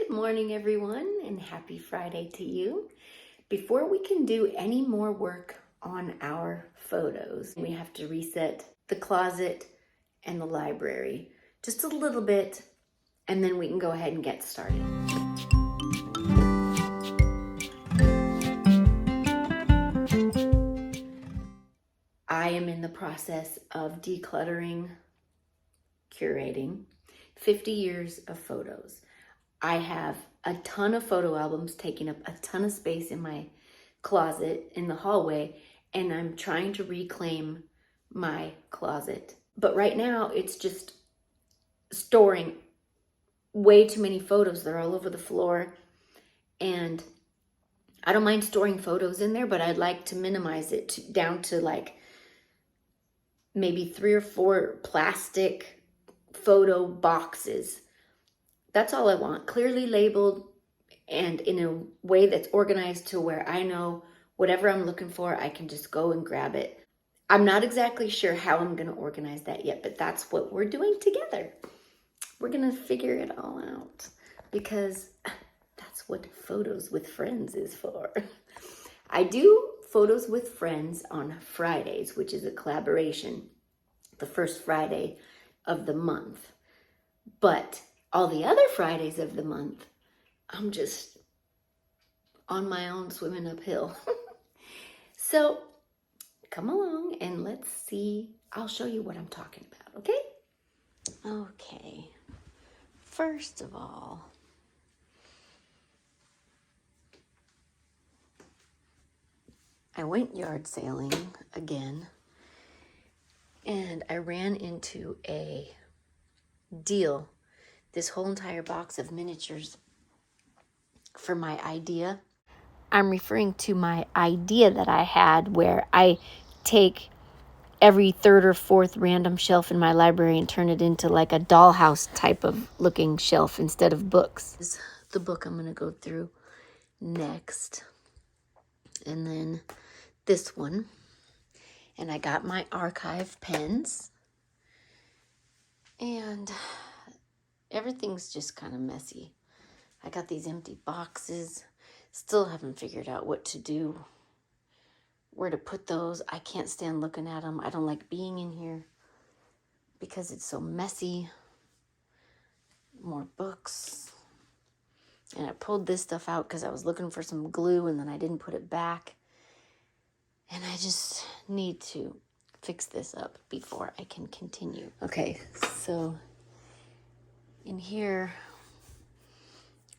Good morning, everyone, and happy Friday to you. Before we can do any more work on our photos, we have to reset the closet and the library just a little bit, and then we can go ahead and get started. I am in the process of decluttering, curating 50 years of photos. I have a ton of photo albums taking up a ton of space in my closet in the hallway, and I'm trying to reclaim my closet. But right now it's just storing way too many photos. They're all over the floor, and I don't mind storing photos in there, but I'd like to minimize it down to like maybe 3 or 4 plastic photo boxes. That's all I want, clearly labeled and in a way that's organized to where I know whatever I'm looking for, I can just go and grab it. I'm not exactly sure how I'm going to organize that yet, but that's what we're doing together. We're going to figure it all out because that's what Photos with Friends is for. I do Photos with Friends on Fridays, which is a collaboration, the first Friday of the month. But all the other Fridays of the month, I'm just on my own swimming uphill. So come along and let's see. I'll show you what I'm talking about, okay? Okay. First of all, I went yard sailing again, and I ran into a deal. This whole entire box of miniatures for my idea. I'm referring to my idea that I had where I take every third or fourth random shelf in my library and turn it into like a dollhouse type of looking shelf instead of books. This is the book I'm going to go through next. And then this one. And I got my archive pens. And everything's just kind of messy. I got these empty boxes. Still haven't figured out what to do, where to put those. I can't stand looking at them. I don't like being in here because it's so messy. More books. And I pulled this stuff out because I was looking for some glue and then I didn't put it back. And I just need to fix this up before I can continue. Okay, so in here,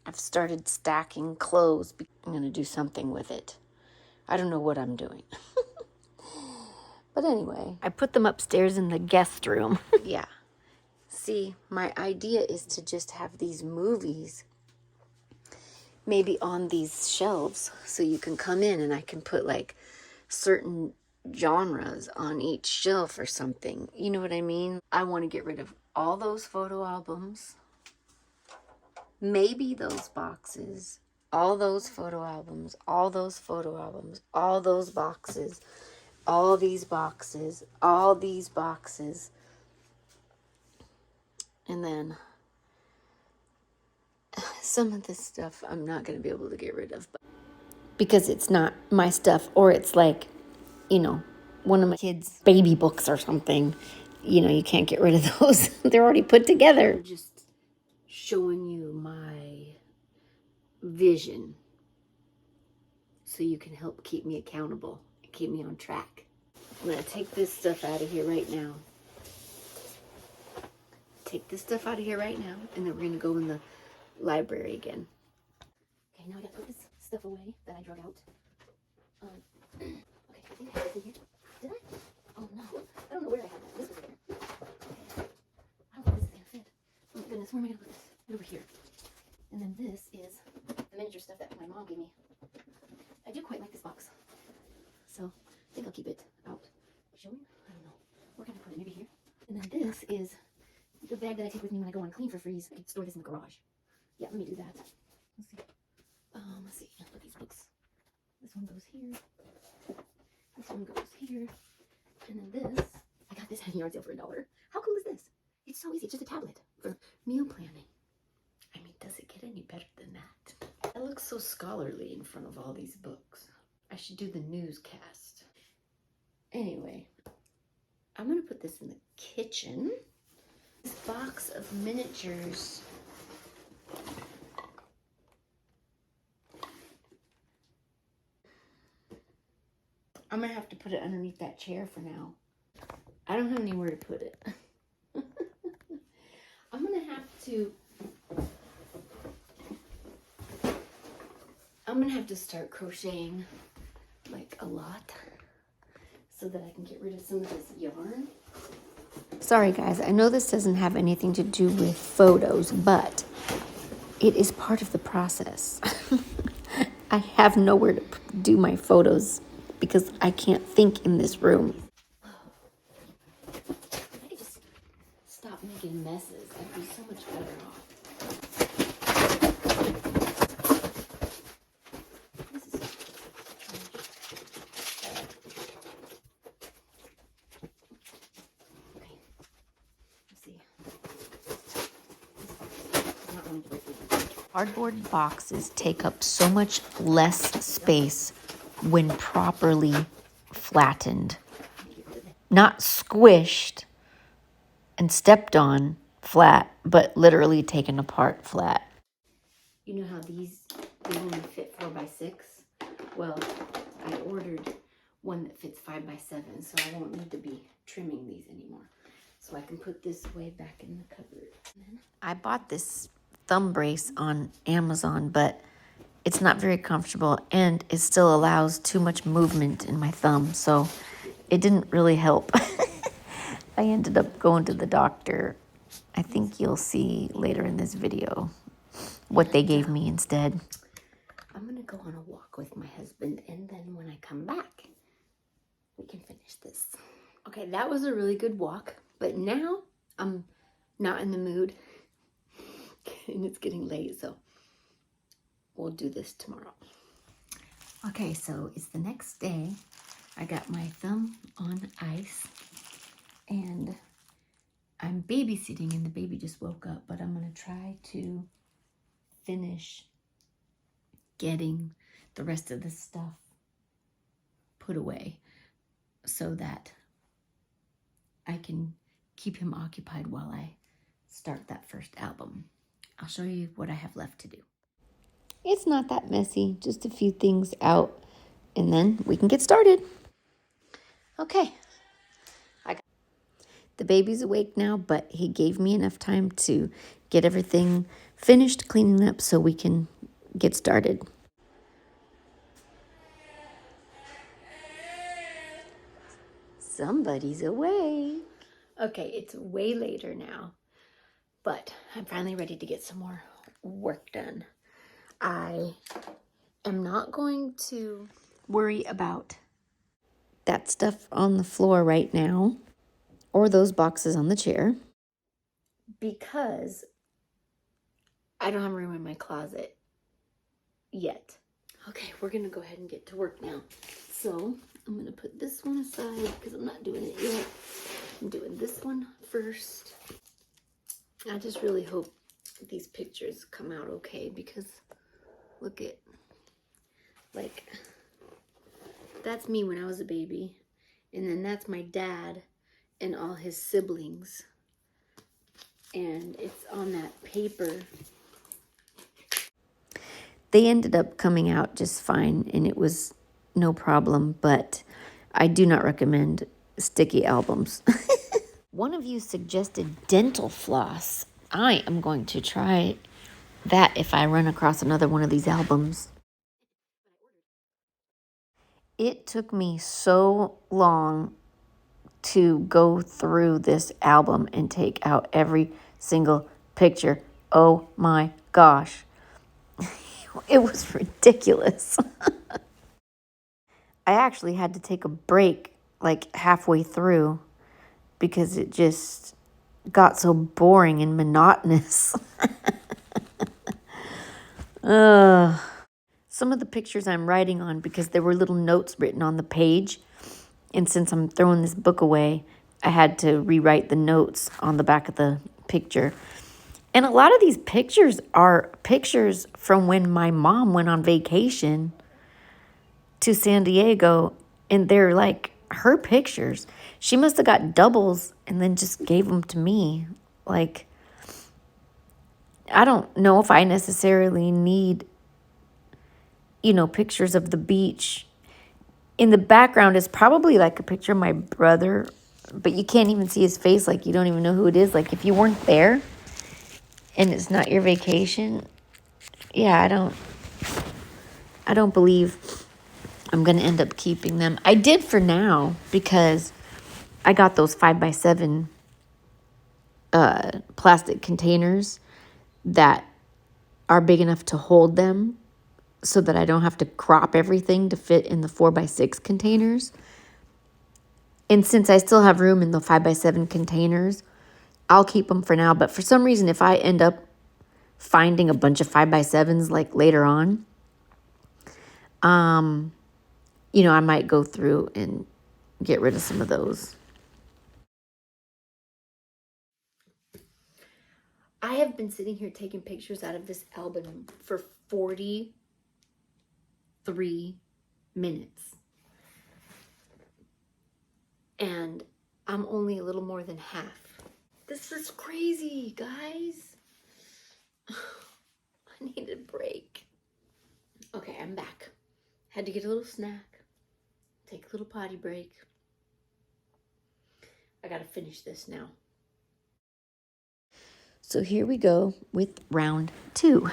I've started stacking clothes. I'm going to do something with it. I don't know what I'm doing. But anyway, I put them upstairs in the guest room. Yeah. See, my idea is to just have these movies maybe on these shelves so you can come in and I can put like certain genres on each shelf or something. You know what I mean? I want to get rid of all those photo albums. Maybe those boxes, all those photo albums, all those photo albums, all those boxes, all these boxes, all these boxes. And then some of this stuff I'm not going to be able to get rid of because it's not my stuff, or it's like, you know, one of my kids' baby books or something. You know, you can't get rid of those. They're already put together. Just showing you my vision so you can help keep me accountable and keep me on track. I'm going to take this stuff out of here right now. Take this stuff out of here right now, and then we're going to go in the library again. Okay, now I got to put this stuff away that I drug out. Okay, I think I have this in here. Did I? Oh no, I don't know where I have that. This was there. Okay. I don't think this is going to fit. Oh my goodness, where am I going to put this? Put it over here. And then this is the miniature stuff that my mom gave me. I do quite like this box. So I think I'll keep it out. Showing? I don't know. Where can I put it? Maybe here? And then this is the bag that I take with me when I go on Clean for Freeze. I can store this in the garage. Yeah, let me do that. Let's see. Let's see. Put these books. This one goes here. This one goes here. And then this, I got this at a yard sale for $1. How cool is this? It's so easy. It's just a tablet for meal planning. I mean, does it get any better than look so scholarly in front of all these books. I should do the newscast. Anyway, I'm gonna put this in the kitchen. This box of miniatures. I'm gonna have to put it underneath that chair for now. I don't have anywhere to put it. I'm gonna have to start crocheting like a lot so that I can get rid of some of this yarn. Sorry guys, I know this doesn't have anything to do with photos, but it is part of the process. I have nowhere to do my photos because I can't think in this room. I could just stop making messes. I'd be so much better off. Cardboard boxes take up so much less space when properly flattened. Not squished and stepped on flat, but literally taken apart flat. You know how they only fit 4x6? Well, I ordered one that fits 5x7, so I won't need to be trimming these anymore. So I can put this way back in the cupboard. I bought this thumb brace on Amazon, but it's not very comfortable and it still allows too much movement in my thumb, so it didn't really help. I ended up going to the doctor. I think you'll see later in this video what they gave me instead. I'm gonna go on a walk with my husband, and then when I come back, we can finish this. Okay, that was a really good walk, but now I'm not in the mood. And it's getting late, so we'll do this tomorrow. Okay, so it's the next day. I got my thumb on ice, and I'm babysitting, and the baby just woke up, but I'm gonna try to finish getting the rest of this stuff put away so that I can keep him occupied while I start that first album. I'll show you what I have left to do. It's not that messy, just a few things out, and then we can get started. Okay. The baby's awake now, but he gave me enough time to get everything finished cleaning up so we can get started. Somebody's awake. Okay, it's way later now, but I'm finally ready to get some more work done. I am not going to worry about that stuff on the floor right now or those boxes on the chair because I don't have room in my closet yet. Okay, we're gonna go ahead and get to work now. So I'm gonna put this one aside because I'm not doing it yet. I'm doing this one first. I just really hope these pictures come out okay because look at, like, that's me when I was a baby. And then that's my dad and all his siblings. And it's on that paper. They ended up coming out just fine and it was no problem, but I do not recommend sticky albums. One of you suggested dental floss. I am going to try that if I run across another one of these albums. It took me so long to go through this album and take out every single picture. Oh my gosh. It was ridiculous. I actually had to take a break like halfway through because it just got so boring and monotonous. Some of the pictures I'm writing on because there were little notes written on the page. And since I'm throwing this book away, I had to rewrite the notes on the back of the picture. And a lot of these pictures are pictures from when my mom went on vacation to San Diego, and they're like her pictures. She must have got doubles and then just gave them to me. Like, I don't know if I necessarily need, pictures of the beach. In the background is probably like a picture of my brother, but you can't even see his face. Like, you don't even know who it is. Like, if you weren't there and it's not your vacation, yeah, I don't believe I'm going to end up keeping them. I did for now because I got those 5x7 plastic containers that are big enough to hold them so that I don't have to crop everything to fit in the 4x6 containers. And since I still have room in the 5x7 containers, I'll keep them for now. But for some reason, if I end up finding a bunch of 5x7s like later on, I might go through and get rid of some of those. I have been sitting here taking pictures out of this album for 43 minutes. And I'm only a little more than half. This is crazy, guys. I need a break. Okay, I'm back. Had to get a little snack, take a little potty break. I gotta finish this now. So here we go with round 2.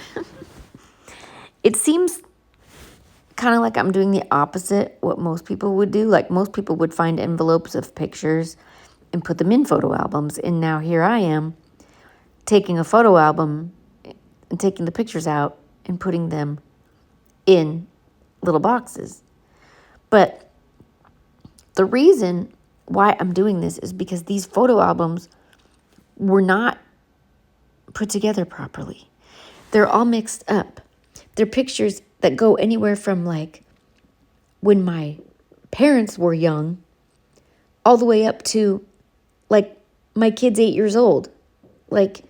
It seems kind of like I'm doing the opposite what most people would do. Like, most people would find envelopes of pictures and put them in photo albums. And now here I am taking a photo album and taking the pictures out and putting them in little boxes. But the reason why I'm doing this is because these photo albums were not put together properly. They're all mixed up. They're pictures that go anywhere from like when my parents were young all the way up to like my kid's 8 years old. Like,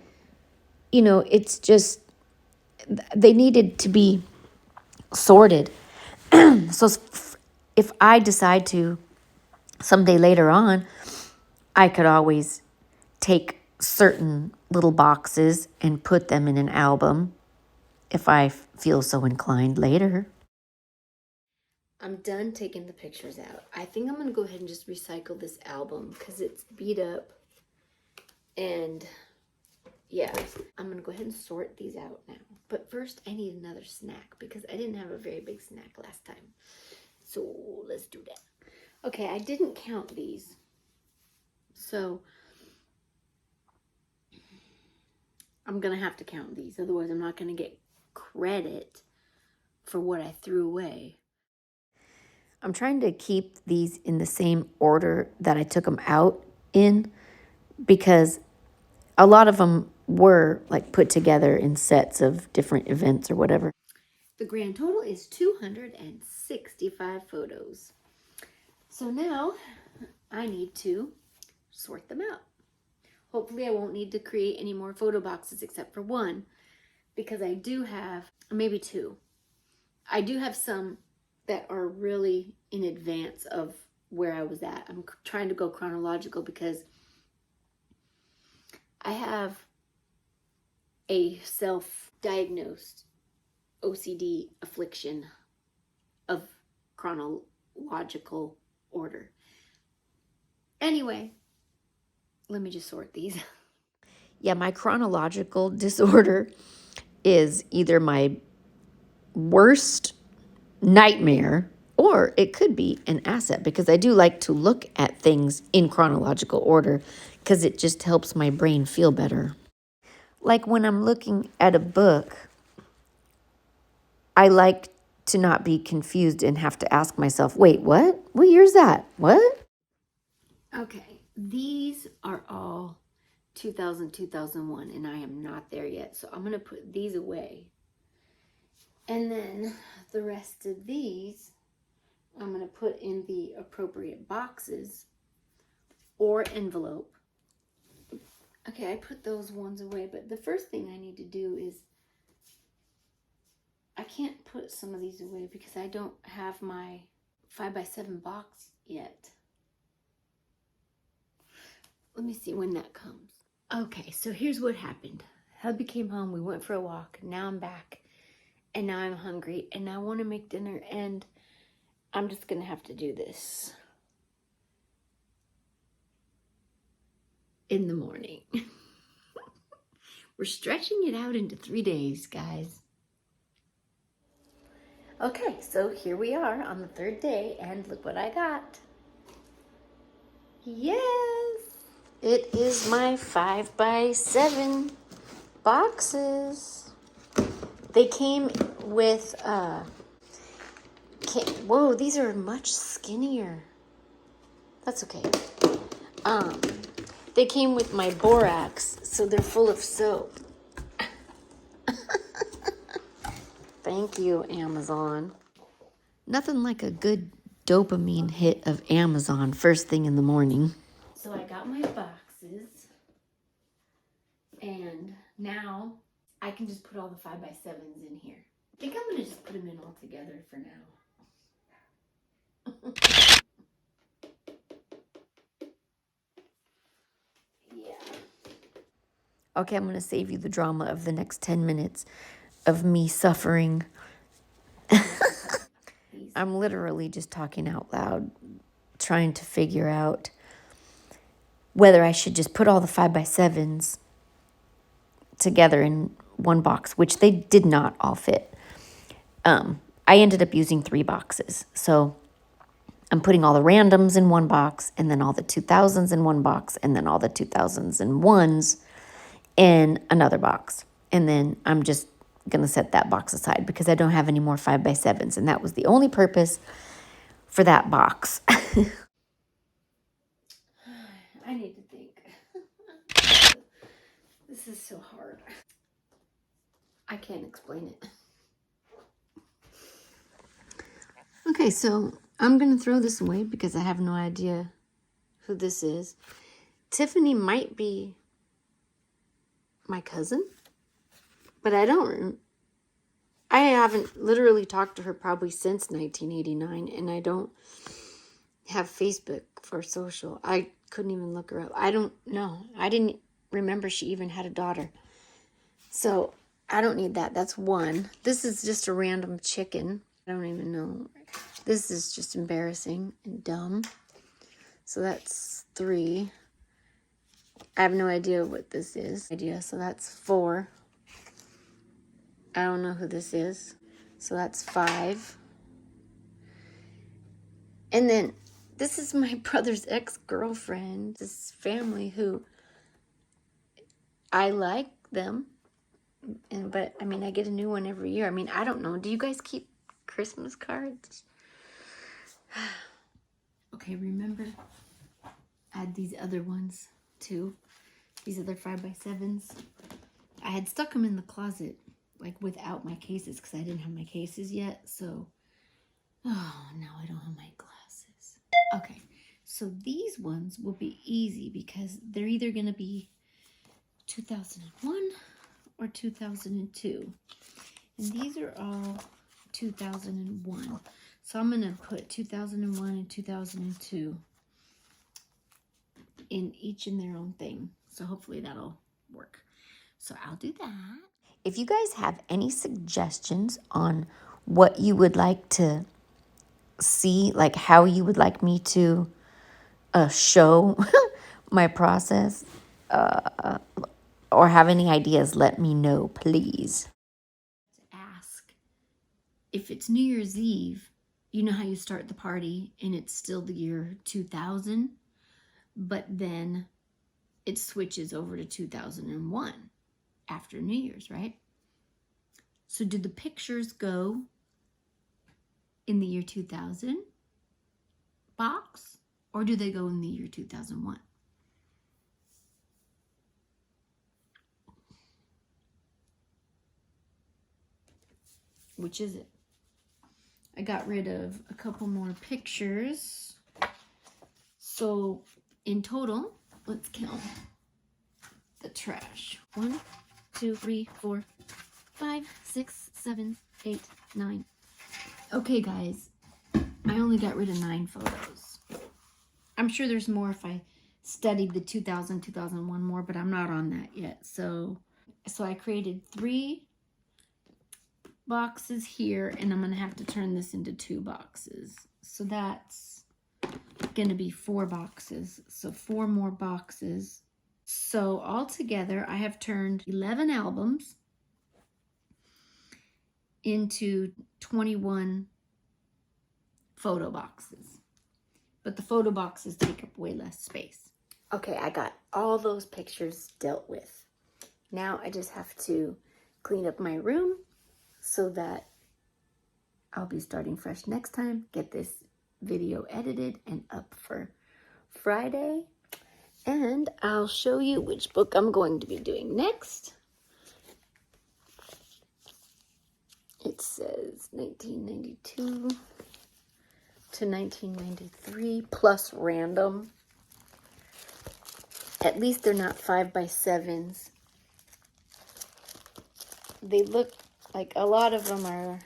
it's just, they needed to be sorted. So if I decide to someday later on, I could always take certain little boxes and put them in an album if I feel so inclined later. I'm done taking the pictures out. I think I'm going to go ahead and just recycle this album because it's beat up. And yeah, I'm going to go ahead and sort these out now. But first, I need another snack because I didn't have a very big snack last time. So let's do that. Okay, I didn't count these. So I'm going to have to count these. Otherwise, I'm not going to get credit for what I threw away. I'm trying to keep these in the same order that I took them out in because a lot of them were like put together in sets of different events or whatever. The grand total is 265 photos. So now I need to sort them out. Hopefully I won't need to create any more photo boxes except for one, because I do have, maybe two. I do have some that are really in advance of where I was at. I'm trying to go chronological because I have a self-diagnosed OCD affliction of chronological order. Anyway, let me just sort these. Yeah, my chronological disorder is either my worst nightmare or it could be an asset, because I do like to look at things in chronological order because it just helps my brain feel better. Like when I'm looking at a book, I like to not be confused and have to ask myself, wait, what? What year's that? What? Okay, these are all 2000, 2001, and I am not there yet. So I'm going to put these away. And then the rest of these, I'm going to put in the appropriate boxes or envelope. Okay, I put those ones away, but the first thing I need to do is I can't put some of these away because I don't have my 5x7 box yet. Let me see when that comes. Okay, so here's what happened. Hubby came home, we went for a walk, now I'm back, and now I'm hungry, and I want to make dinner, and I'm just gonna have to do this in the morning. We're stretching it out into 3 days, guys. Okay, so here we are on the 3rd day, and look what I got. Yes! It is my 5x7 boxes. They came with, whoa, these are much skinnier. That's okay. They came with my borax, so they're full of soap. Thank you, Amazon. Nothing like a good dopamine hit of Amazon first thing in the morning. So I got my boxes, and now I can just put all the 5x7s in here. I think I'm gonna just put them in all together for now. Yeah. Okay, I'm gonna save you the drama of the next 10 minutes of me suffering. I'm literally just talking out loud, trying to figure out whether I should just put all the 5x7s together in one box, which they did not all fit. I ended up using 3 boxes. So I'm putting all the randoms in one box, and then all the 2000s in one box, and then all the 2001s in another box. And then I'm just going to set that box aside because I don't have any more 5x7s. And that was the only purpose for that box. I need to think. This is so hard. I can't explain it. Okay, so I'm going to throw this away because I have no idea who this is. Tiffany might be my cousin, but I haven't literally talked to her probably since 1989, and I don't have Facebook for social. I couldn't even look her up. I don't know. I didn't remember she even had a daughter. So I don't need that. That's 1. This is just a random chicken. I don't even know. This is just embarrassing and dumb. So that's 3. I have no idea what this is. So that's 4. I don't know who this is. So that's 5. And then this is my brother's ex-girlfriend. This family who I like them. But I mean, I get a new one every year. I mean, I don't know. Do you guys keep Christmas cards? Okay, remember? I had these other ones too. These other 5x7s. I had stuck them in the closet, like without my cases, because I didn't have my cases yet. So, oh, now I don't have my glasses. Okay, so these ones will be easy because they're either going to be 2001 or 2002. And these are all 2001. So I'm going to put 2001 and 2002 in each in their own thing. So hopefully that'll work. So I'll do that. If you guys have any suggestions on what you would like to see, like how you would like me to show my process, or have any ideas, let me know, please. Ask if it's New Year's Eve, you know how you start the party and it's still the year 2000, but then it switches over to 2001 after New Year's, right? So do the pictures go in the year 2000 box, or do they go in the year 2001? Which is it? I got rid of a couple more pictures. So in total, let's count. the trash. 1, 2, 3, 4, 5, 6, 7, 8, 9. Okay, guys, I only got rid of 9 photos. I'm sure there's more if I studied the 2000, 2001 more, but I'm not on that yet. So I created 3 boxes here, and I'm going to have to turn this into 2 boxes. So that's going to be 4 boxes. So 4 more boxes. So altogether, I have turned 11 albums into 21 photo boxes. But the photo boxes take up way less space. Okay, I got all those pictures dealt with. Now I just have to clean up my room so that I'll be starting fresh next time. Get this video edited and up for Friday. And I'll show you which book I'm going to be doing next. It says 1992 to 1993 plus random. At least they're not 5x7s. They look like a lot of them are.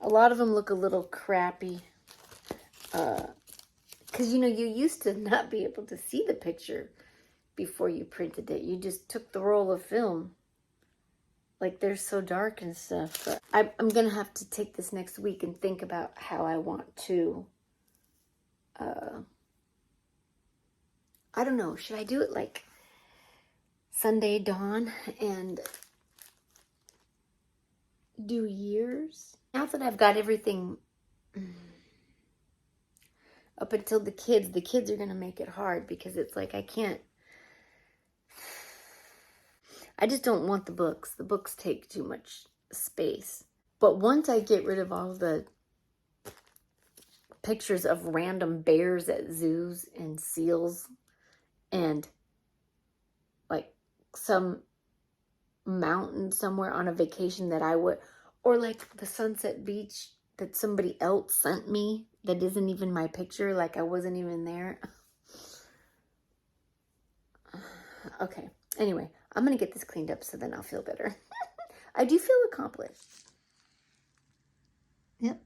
A lot of them look a little crappy. Because, you know, you used to not be able to see the picture before you printed it. You just took the roll of film. Like, they're so dark and stuff. But I'm going to have to take this next week and think about how I want to, I don't know. Should I do it like Sunday dawn and do years? Now that I've got everything up until the kids are going to make it hard because it's like I can't. I just don't want the books. The books take too much space. But once I get rid of all the pictures of random bears at zoos and seals and like some mountain somewhere on a vacation that I would, or like the Sunset Beach that somebody else sent me that isn't even my picture, like I wasn't even there. Okay, anyway, I'm going to get this cleaned up so then I'll feel better. I do feel accomplished. Yep.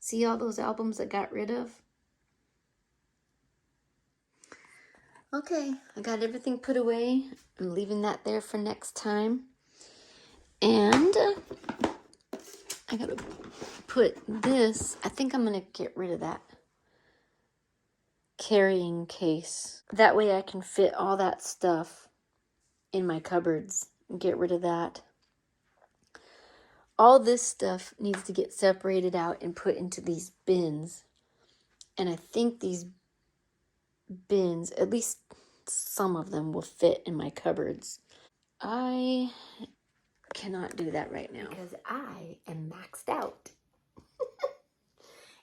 See all those albums I got rid of? Okay, I got everything put away. I'm leaving that there for next time. And I got to put this, I think I'm going to get rid of that carrying case. That way I can fit all that stuff in my cupboards and get rid of that. All this stuff needs to get separated out and put into these bins. And I think these bins, at least some of them, will fit in my cupboards. I cannot do that right now because I am maxed out.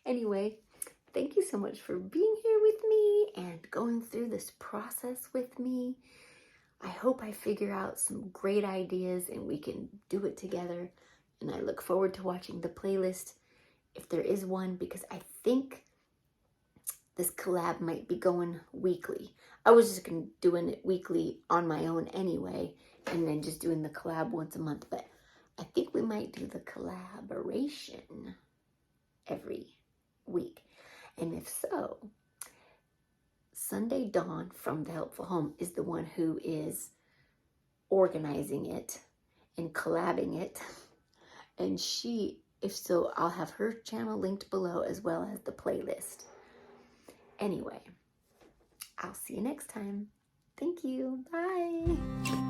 Anyway, thank you so much for being here with me and going through this process with me. I hope I figure out some great ideas and we can do it together. And I look forward to watching the playlist if there is one, because I think this collab might be going weekly. I was just doing it weekly on my own anyway, and then just doing the collab once a month. But I think we might do the collaboration every week. And if so, Sunday Dawn from The Helpful Home is the one who is organizing it and collabing it. And she, if so, I'll have her channel linked below as well as the playlist. Anyway, I'll see you next time. Thank you. Bye.